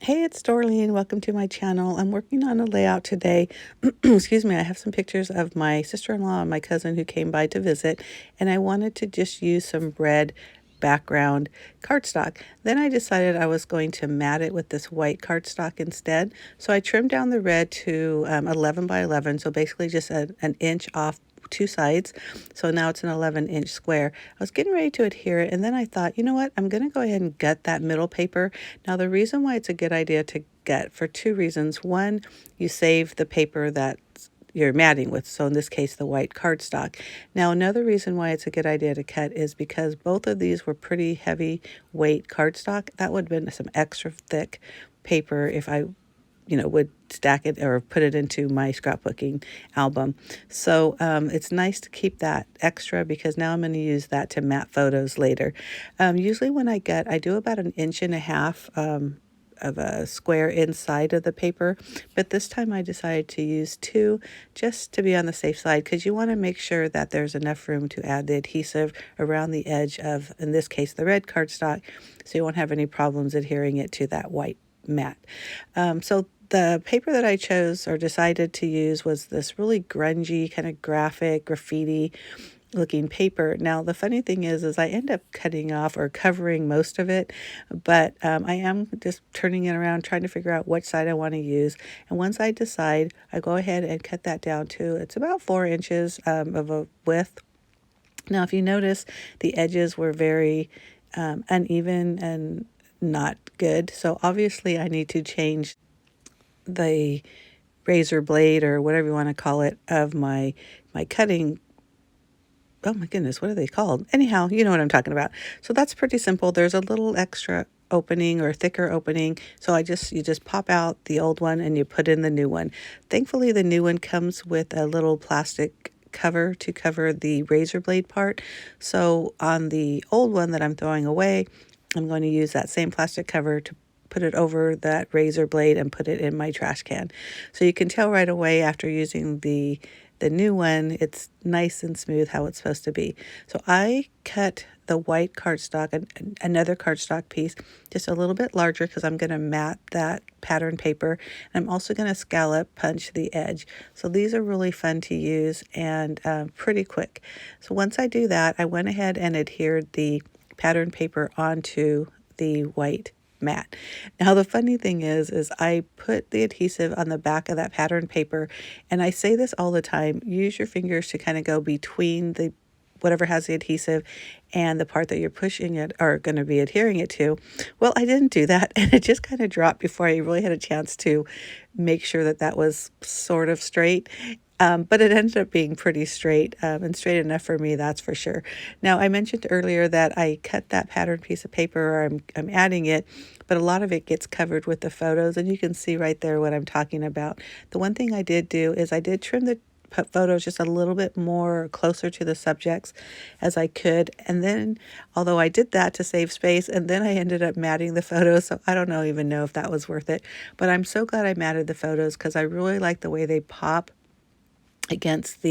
Hey, it's Dorleen. Welcome to my channel. I'm working on a layout today. Excuse me, I have some pictures of my sister-in-law and my cousin who came by to visit, and I wanted to just use some red background cardstock. Then I decided I was going to mat it with this white cardstock instead. So I trimmed down the red to 11 by 11, so basically just an inch off two sides. So now it's an 11-inch square. I was getting ready to adhere it, and then I thought, you know what, I'm going to go ahead and gut that middle paper. Now the reason why it's a good idea to gut, for two reasons. One, you save the paper that you're matting with, so in this case the white cardstock. Now another reason why it's a good idea to cut is because both of these were pretty heavy weight cardstock. That would have been some extra thick paper if I would stack it or put it into my scrapbooking album. So it's nice to keep that extra because now I'm going to use that to mat photos later. Usually when I gut, I do about 1.5 inches of a square inside of the paper, but this time I decided to use 2 just to be on the safe side, because you want to make sure that there's enough room to add the adhesive around the edge of, in this case, the red cardstock, so you won't have any problems adhering it to that white mat. So the paper that I chose or decided to use was this really grungy, kind of graphic, graffiti looking paper. Now, the funny thing is I end up cutting off or covering most of it, but I am just turning it around, trying to figure out which side I want to use. And once I decide, I go ahead and cut that down to, it's about 4 inches of a width. Now, if you notice, the edges were very uneven and not good. So obviously I need to change the razor blade or whatever you want to call it of my cutting. Oh my goodness, what are they called? Anyhow, you know what I'm talking about. So that's pretty simple. There's a little extra opening or thicker opening, so you just pop out the old one and you put in the new one. Thankfully the new one comes with a little plastic cover to cover the razor blade part. So on the old one that I'm throwing away, I'm going to use that same plastic cover to put it over that razor blade and put it in my trash can. So you can tell right away after using the new one, it's nice and smooth how it's supposed to be. So I cut the white cardstock, another cardstock piece, just a little bit larger because I'm going to mat that pattern paper. And I'm also going to scallop punch the edge. So these are really fun to use and pretty quick. So once I do that, I went ahead and adhered the pattern paper onto the white mat. Now the funny thing is I put the adhesive on the back of that pattern paper, and I say this all the time, use your fingers to kind of go between the whatever has the adhesive and the part that you're pushing it or going to be adhering it to. Well, I didn't do that, and it just kind of dropped before I really had a chance to make sure that that was sort of straight. But it ended up being pretty straight and straight enough for me, that's for sure. Now, I mentioned earlier that I cut that pattern piece of paper, or I'm adding it, but a lot of it gets covered with the photos, and you can see right there what I'm talking about. The one thing I did do is I did trim the photos just a little bit more closer to the subjects as I could, and then although I did that to save space, and then I ended up matting the photos, so I don't even know if that was worth it, but I'm so glad I matted the photos because I really like the way they pop against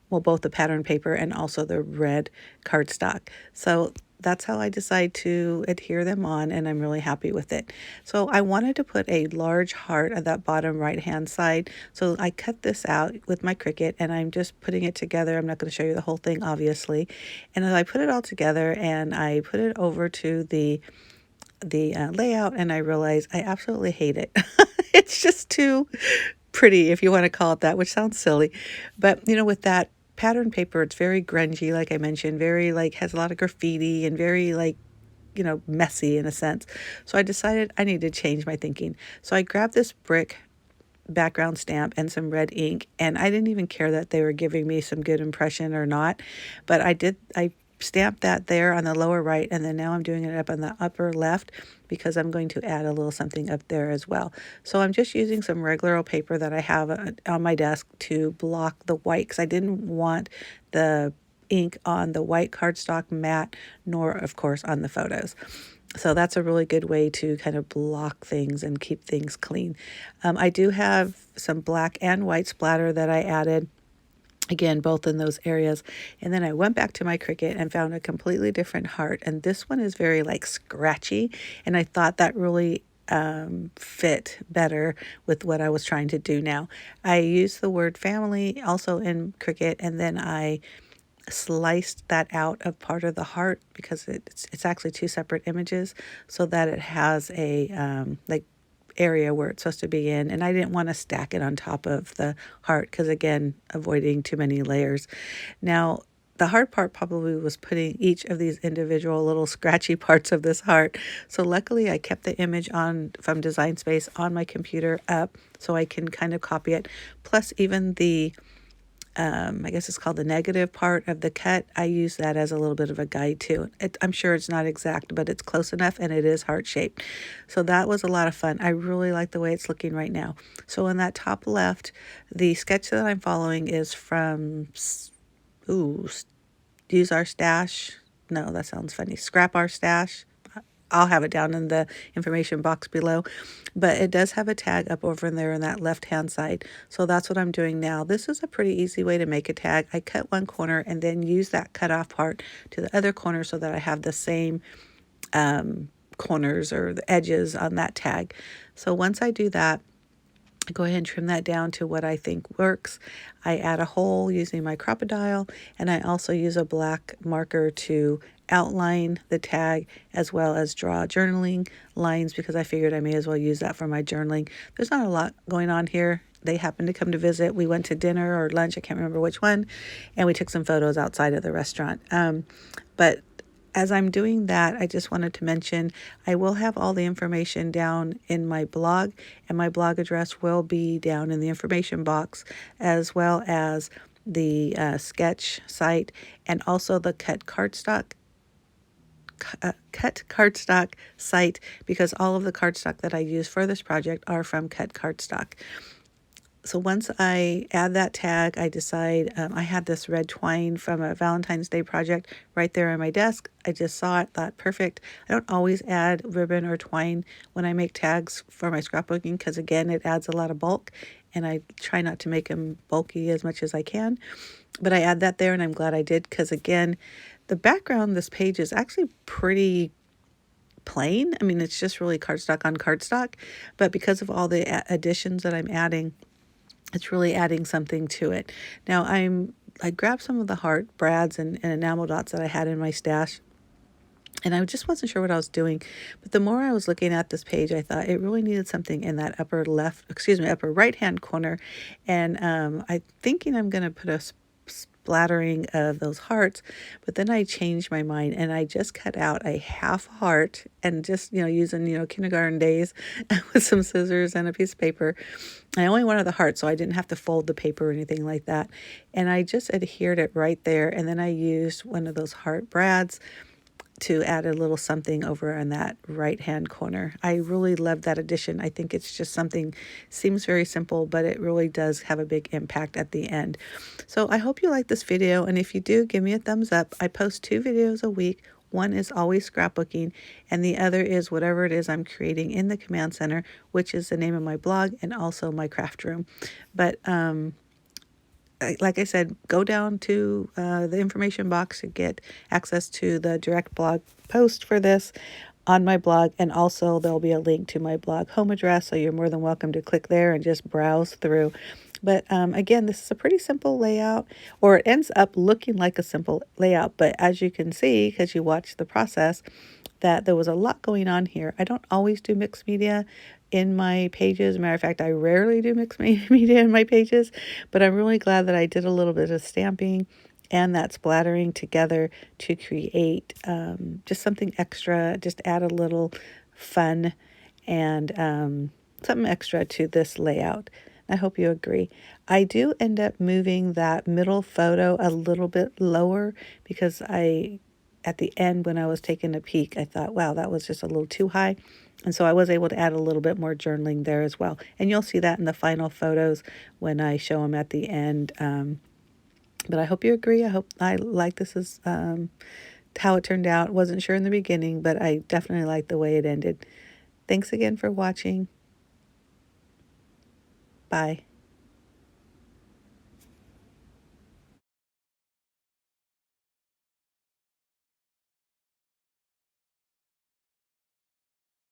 both the pattern paper and also the red cardstock. So that's how I decide to adhere them on, and I'm really happy with it. So I wanted to put a large heart at that bottom right hand side. So I cut this out with my Cricut, and I'm just putting it together. I'm not going to show you the whole thing, obviously. And as I put it all together and I put it over to the layout, and I realized I absolutely hate it. It's just too pretty, if you want to call it that, which sounds silly. But, with that pattern paper, it's very grungy, like I mentioned, very has a lot of graffiti and very messy in a sense. So I decided I needed to change my thinking. So I grabbed this brick background stamp and some red ink, and I didn't even care that they were giving me some good impression or not, but I stamped that there on the lower right, and then now I'm doing it up on the upper left because I'm going to add a little something up there as well. So I'm just using some regular old paper that I have on my desk to block the white, because I didn't want the ink on the white cardstock mat, nor of course on the photos. So that's a really good way to kind of block things and keep things clean. I do have some black and white splatter that I added, again, both in those areas. And then I went back to my Cricut and found a completely different heart. And this one is very scratchy. And I thought that really fit better with what I was trying to do now. I used the word family also in Cricut, and then I sliced that out of part of the heart because it's actually two separate images, so that it has a like area where it's supposed to be in, and I didn't want to stack it on top of the heart because, again, avoiding too many layers. Now, the hard part probably was putting each of these individual little scratchy parts of this heart. So luckily I kept the image on from Design Space on my computer up so I can kind of copy it. Plus even the I guess it's called the negative part of the cut. I use that as a little bit of a guide too. I'm sure it's not exact, but it's close enough, and it is heart shaped. So that was a lot of fun. I really like the way it's looking right now. So on that top left, the sketch that I'm following is from, Use Our Stash. No, that sounds funny. Scrap Our Stash. I'll have it down in the information box below, but it does have a tag up over there on that left hand side. So that's what I'm doing now. This is a pretty easy way to make a tag. I cut one corner and then use that cut off part to the other corner so that I have the same corners or the edges on that tag. So once I do that, I go ahead and trim that down to what I think works. I add a hole using my crocodile, and I also use a black marker to outline the tag as well as draw journaling lines because I figured I may as well use that for my journaling. There's not a lot going on here. They happened to come to visit. We went to dinner or lunch, I can't remember which one, and we took some photos outside of the restaurant. But as I'm doing that, I just wanted to mention I will have all the information down in my blog, and my blog address will be down in the information box, as well as the sketch site and also the cut cardstock site, because all of the cardstock that I use for this project are from Cut Cardstock. So once I add that tag, I decide, I had this red twine from a Valentine's Day project right there on my desk. I just saw it, thought perfect. I don't always add ribbon or twine when I make tags for my scrapbooking because, again, it adds a lot of bulk, and I try not to make them bulky as much as I can. But I add that there, and I'm glad I did because, again, the background, this page is actually pretty plain. I mean, it's just really cardstock on cardstock, but because of all the additions that I'm adding, it's really adding something to it. Now I grabbed some of the heart brads and enamel dots that I had in my stash, and I just wasn't sure what I was doing. But the more I was looking at this page, I thought it really needed something in that upper right hand corner. And I'm thinking I'm going to put a splattering of those hearts, but then I changed my mind and I just cut out a half heart and just, using, kindergarten days with some scissors and a piece of paper. I only wanted the heart, so I didn't have to fold the paper or anything like that. And I just adhered it right there. And then I used one of those heart brads to add a little something over on that right hand corner. I really love that addition. I think it's just something, seems very simple, but it really does have a big impact at the end. So I hope you like this video, and if you do, give me a thumbs up. I post 2 videos a week. One is always scrapbooking, and the other is whatever it is I'm creating in the command center, which is the name of my blog and also my craft room. But like I said, go down to the information box to get access to the direct blog post for this on my blog, and also there'll be a link to my blog home address, so you're more than welcome to click there and just browse through. But again, this is a pretty simple layout, or it ends up looking like a simple layout, but as you can see, because you watch the process, that there was a lot going on here. I don't always do mixed media in my pages. Matter of fact, I rarely do mixed media in my pages, but I'm really glad that I did a little bit of stamping and that splattering together to create just something extra, just add a little fun and something extra to this layout. I hope you agree. I do end up moving that middle photo a little bit lower because at the end when I was taking a peek, I thought, wow, that was just a little too high. And so I was able to add a little bit more journaling there as well. And you'll see that in the final photos when I show them at the end. But I hope you agree. I hope I like this is how it turned out. Wasn't sure in the beginning, but I definitely like the way it ended. Thanks again for watching. Bye.